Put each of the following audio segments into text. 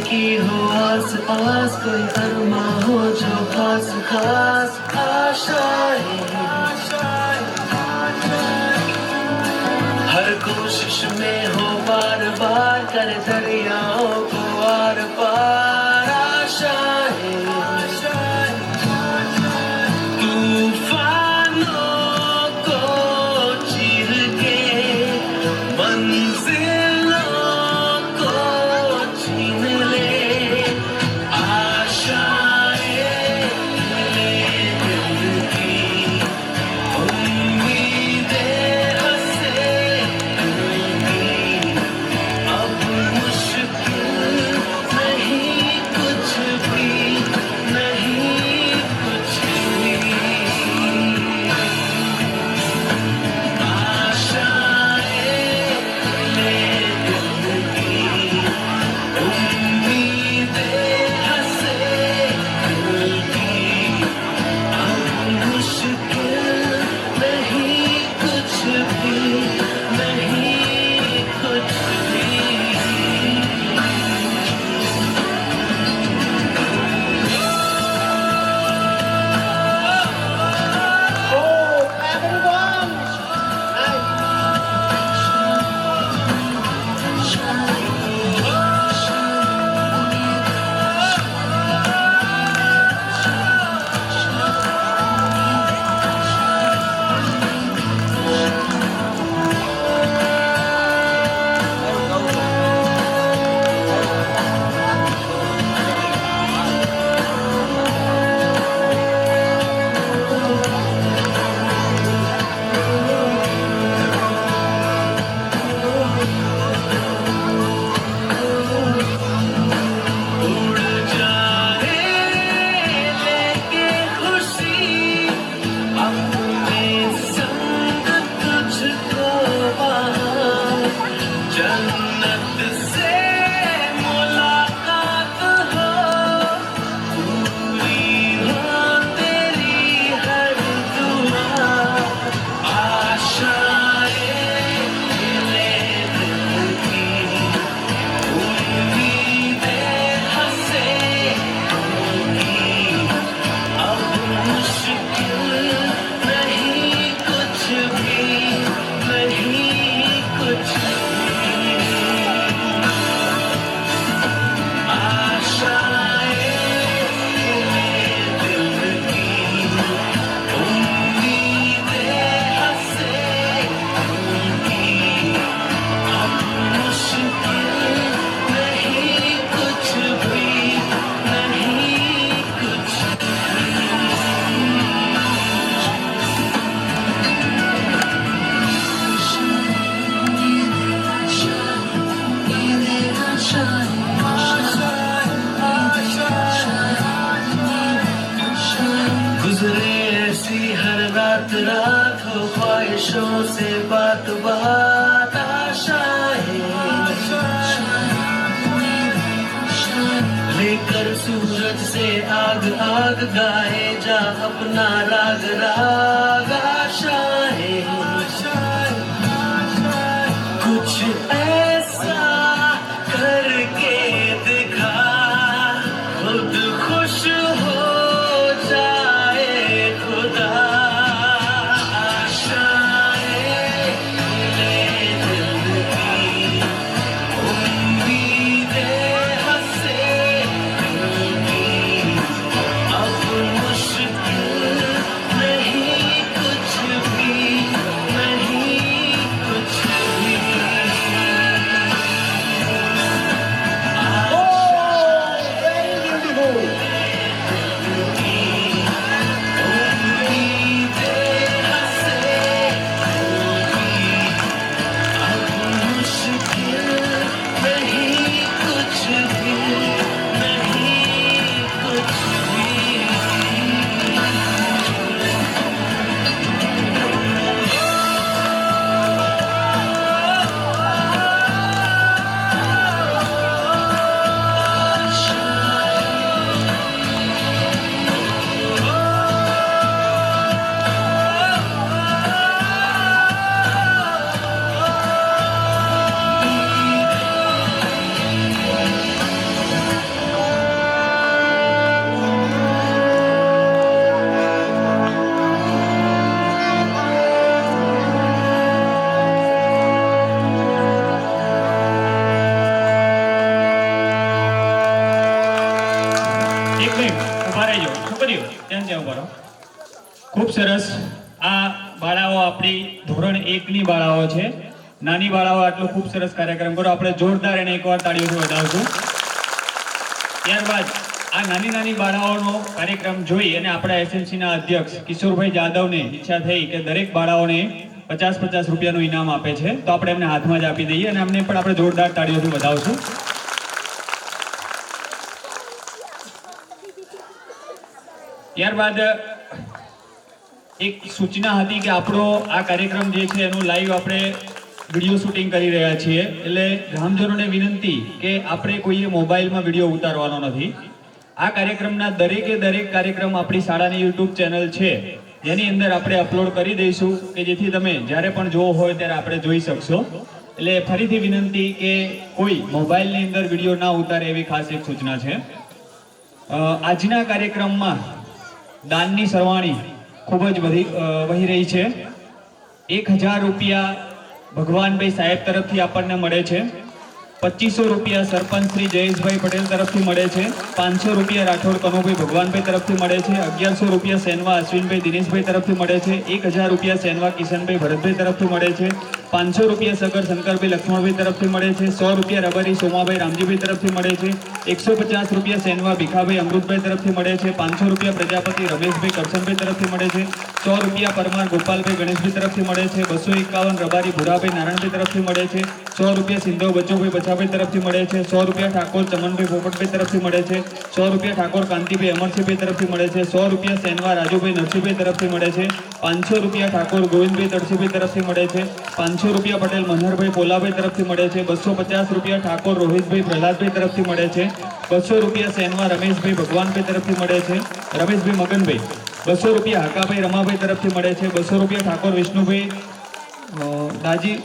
की हो आस पास, कोई अरमा हो जो खास खास आशाएं। हर कोशिश में हो बार बार, कर दरियाओं को आर पार आशाएं। तूफानों को चीर के मंजिलों को छीन ले आशाएं। ले दिल की उम्मीदें हंसे अब मुश्किल नहीं कुछ भी, नहीं कुछ भी। आशाएं ले दिल की उम्मीदें हंसे दिल की अब मुश्किल नहीं कुछ भी, नहीं कुछ भी। उड़ जाए लेके खुशी अपने संग तुझको वहाँ, जन्नत से मुलाकात हो, पूरी हो तेरी हर दुआ। आशाएं ले दिल की उम्मीदें हंसे अब मुश्किल नहीं कुछ भी, नहीं कुछ भी। आशाएं ले दिल की उम्मीदें हंसे अब मुश्किल नहीं कुछ भी, नहीं कुछ गुजरे ऐसी हर रात रात हो, ख्वाहिशों से बात बात आशाएं। लेकर सूरज से आग आग गाए जा अपना राग राग आशाएं। कुछ ऐसा करके दिखा खुद खुश हो जाए खुदा। आशाएं ले दिल की उम्मीदें हंसे दिल की अब मुश्किल नहीं कुछ એક મિનિટ ઉભા રહેજો. છોકરીઓ ત્યાં ઉભા રહો. ખૂબ સરસ. આ બાળાઓ આપણી ધોરણ 1 ની બાળાઓ છે. નાની બાળાઓ આટલો ખૂબ સરસ કાર્યક્રમ કરો. આપણે જોરદાર એને એકવાર તાળીઓથી વધાવશું. ત્યારબાદ આ નાની નાની બાળાઓનો કાર્યક્રમ જોઈ અને આપણા એસએમસીના અધ્યક્ષ કિશોરભાઈ જાદવને ઈચ્છા થઈ કે દરેક બાળાઓને 50-50 રૂપિયાનું ઇનામ આપે છે, તો આપણે એમને હાથમાં જ આપી દઈએ અને એમને પણ આપણે જોરદાર તાળીઓથી વધાવશું. ત્યારબાદ એક સૂચના હતી કે આપણો આ કાર્યક્રમ જે છે એનું લાઈવ આપણે વિડીયો શૂટિંગ કરી રહ્યા છીએ, એટલે ગ્રામજનોને વિનંતી કે આપણે કોઈએ મોબાઈલમાં વિડીયો ઉતારવાનો નથી. આ કાર્યક્રમના દરેકે દરેક કાર્યક્રમ આપણી શાળાની યુટ્યુબ ચેનલ છે જેની અંદર આપણે અપલોડ કરી દઈશું કે જેથી તમે જ્યારે પણ જોવો હોય ત્યારે આપણે જોઈ શકશો. એટલે ફરીથી વિનંતી કે કોઈ મોબાઈલની અંદર વિડીયો ના ઉતારે એવી ખાસ એક સૂચના છે. આજના કાર્યક્રમમાં દાનની સરવાણી ખૂબ જ વહી રહી છે. 1000 રૂપિયા ભગવાનભાઈ સાહેબ તરફથી આપણને મળે છે. 2500 રૂપિયા સરપંચ શ્રી જયેશભાઈ પટેલ તરફથી મળે છે. 500 રૂપિયા રાઠોડ કનુભાઈ ભગવાનભાઈ તરફથી મળે છે. 1100 રૂપિયા સેનવા અશ્વિનભાઈ દિનેશભાઈ તરફથી મળે છે. 1000 રૂપિયા સેનવા કિશનભાઈ ભરતભાઈ તરફથી મળે છે. 500 રૂપિયા સગર શંકરભાઈ લક્ષ્મણભાઈ તરફથી મળે છે. 100 રૂપિયા રબારી સોમાભાઈ રામજીભાઈ તરફથી મળે છે. 150 રૂપિયા સેનવા ભીખાભાઈ અમૃતભાઈ તરફથી મળે છે. 500 રૂપિયા પ્રજાપતિ રમેશભાઈ કરશનભાઈ તરફથી મળે છે. 100 રૂપિયા પરમાર ગોપાલભાઈ ગણેશભાઈ તરફથી મળે છે. 251 રબારી ભુરાભાઈ નારાયણભાઈ તરફથી મળે છે. 100 રૂપિયા સિંધો બચ્ચોભાઈ બચાભાઈ તરફથી મળે છે. 100 રૂપિયા ઠાકોર ચમનભાઈ પોપટભાઈ તરફથી મળે છે. 100 રૂપિયા ઠાકોર કાંતિભાઈ અમરસિંહભાઈ તરફથી મળે છે. 100 રૂપિયા સેનવા રાજુભાઈ નરસિંહભાઈ તરફથી મળે છે. 500 રૂપિયા ઠાકોર ગોવિંદભાઈ તરસિંહભાઈ તરફથી મળે છે. 500 રૂપિયા પટેલ મનહરભાઈ પોલાભાઈ તરફથી મળે છે. 250 રૂપિયા ઠાકોર રોહિતભાઈ પ્રહલાદભાઈ તરફથી મળે છે. 200 રૂપિયા સેનવા રમેશભાઈ ભગવાનભાઈ તરફથી મળે છે. રમેશભાઈ મગનભાઈ. 200 રૂપિયા હાકાભાઈ રમાભાઈ તરફથી મળે છે. 200 રૂપિયા ઠાકોર વિષ્ણુભાઈ દાજી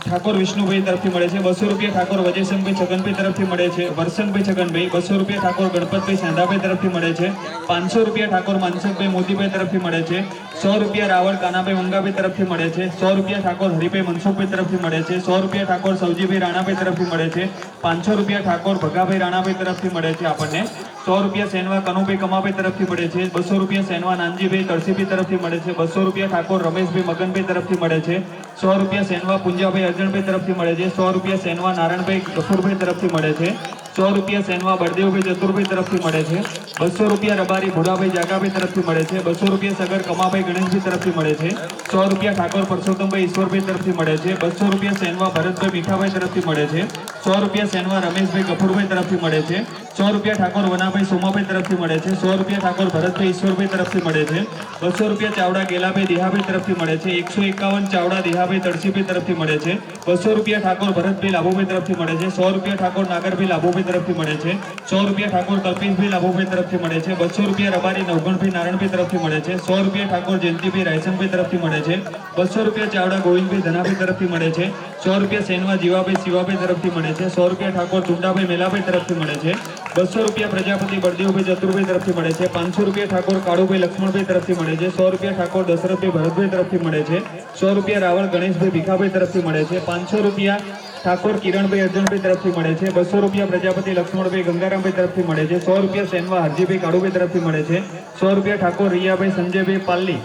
ઠાકોર વિષ્ણુભાઈ તરફથી મળે છે. 200 રૂપિયા ઠાકોર વજયસંગભાઈ છગનભાઈ તરફથી મળે છે. વરસંગભાઈ છગનભાઈ. 200 રૂપિયા ઠાકોર ગણપતભાઈ સાંધાભાઈ તરફથી મળે છે. 500 રૂપિયા ઠાકોર માનસકભાઈ મોતીભાઈ તરફથી મળે છે. 100 રૂપિયા રાવળ કાનાભાઈ મંગાભાઈ તરફથી મળે છે. 100 રૂપિયા ઠાકોર હરિભાઈ મનસુખભાઈ તરફથી મળે છે. 100 રૂપિયા ઠાકોર સૌજીભાઈ રાણાભાઈ તરફથી મળે છે. 500 રૂપિયા ઠાકોર ભગાભાઈ રાણાભાઈ તરફથી મળે છે આપણને. 100 રૂપિયા સેનવા કનુભાઈ કમાભાઈ તરફથી મળે છે. 200 રૂપિયા સેનવા નાનજીભાઈ તરસીભાઈ તરફથી મળે છે. 200 રૂપિયા ઠાકોર રમેશભાઈ મગનભાઈ તરફથી મળે છે. 100 રૂપિયા સેનવા પુંજાભાઈ અર્જણભાઈ તરફથી મળે છે. 100 રૂપિયા સેનવા નારાયણભાઈ ગફુરભાઈ તરફથી મળે છે. 100 રૂપિયા સેનવા બળદેવભાઈ ચતુરભાઈ તરફથી મળે છે. 200 રૂપિયા રબારી ભોળાભાઈ જાગાભાઈ તરફથી મળે છે. 200 રૂપિયા સગર કમાભાઈ ગણેશભાઈ તરફથી મળે છે. 100 રૂપિયા ઠાકોર પરસોત્તમભાઈ ઈશ્વરભાઈ તરફથી મળે છે. 200 રૂપિયા સેનવા ભરતભાઈ મીઠાભાઈ તરફથી મળે છે. 100 રૂપિયા સેનવા રમેશભાઈ ગફુરભાઈ તરફથી મળે છે. 100 રૂપિયા ઠાકોર વનાભાઈ સોમાભાઈ તરફથી મળે છે. 100 રૂપિયા ઠાકોર ભરતભાઈ ઈશ્વરભાઈ તરફથી મળે છે. 200 રૂપિયા ચાવડા ગેલાભાઈ દેહાભાઈ તરફથી મળે છે. 151 ચાવડા દેહાભાઈ તળસીભાઈ તરફથી મળે છે. 200 રૂપિયા ઠાકોર ભરતભાઈ લાભુભાઈ તરફથી મળે છે. 100 રૂપિયા ઠાકોર નાગરભાઈ લાભુભાઈ તરફથી મળે છે. 100 રૂપિયા ઠાકોર કલ્પેશભાઈ લાભુભાઈ તરફથી મળે છે. 200 રૂપિયા રબારી નવગણભાઈ નારાયણભાઈ તરફથી મળે છે. 100 રૂપિયા ઠાકોર જયંતિભાઈ રાયસનભાઈ તરફથી મળે છે. 200 રૂપિયા ચાવડા ગોવિંદભાઈ ધનાભાઈ તરફથી મળે છે. 100 રૂપિયા સેનવા જીવાભાઈ શિવાભાઈ તરફથી મળે છે. 100 રૂપિયા ઠાકોર ટુંડાભાઈ મેલાભાઈ તરફથી મળે છે. 200 રૂપિયા પ્રજાપતિ બળદેવભાઈ ચતુરભાઈ તરફથી મળે છે. 500 રૂપિયા ઠાકોર કાળુભાઈ લક્ષ્મણભાઈ તરફથી મળે છે. 100 રૂપિયા ઠાકોર દશરથભાઈ ભરતભાઈ તરફથી મળે છે. 100 રૂપિયા રાવળ ગણેશભાઈ ભીખાભાઈ તરફથી મળે છે. 500 રૂપિયા ઠાકોર કિરણભાઈ અર્જુનભાઈ તરફથી મળે છે. 200 રૂપિયા પ્રજાપતિ લક્ષ્મણભાઈ ગંગારામભાઈ તરફથી મળે છે. 100 રૂપિયા સેનવા હરજીભાઈ કાળુભાઈ તરફથી મળે છે. 100 રૂપિયા ઠાકોર રિયાભાઈ સંજયભાઈ પાલ્લી.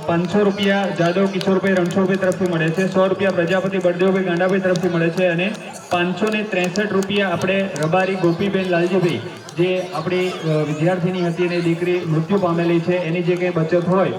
500 રૂપિયા જાદવ કિશોરભાઈ રણછોડભાઈ તરફથી મળે છે. 100 રૂપિયા પ્રજાપતિ બળદેવભાઈ ગાંડાભાઈ તરફથી મળે છે. અને 563 રૂપિયા આપણે રબારી ગોપીબેન લાલજીભાઈ, જે આપણી વિદ્યાર્થીની હતી અને દીકરી મૃત્યુ પામેલી છે, એની જે કંઈ બચત હોય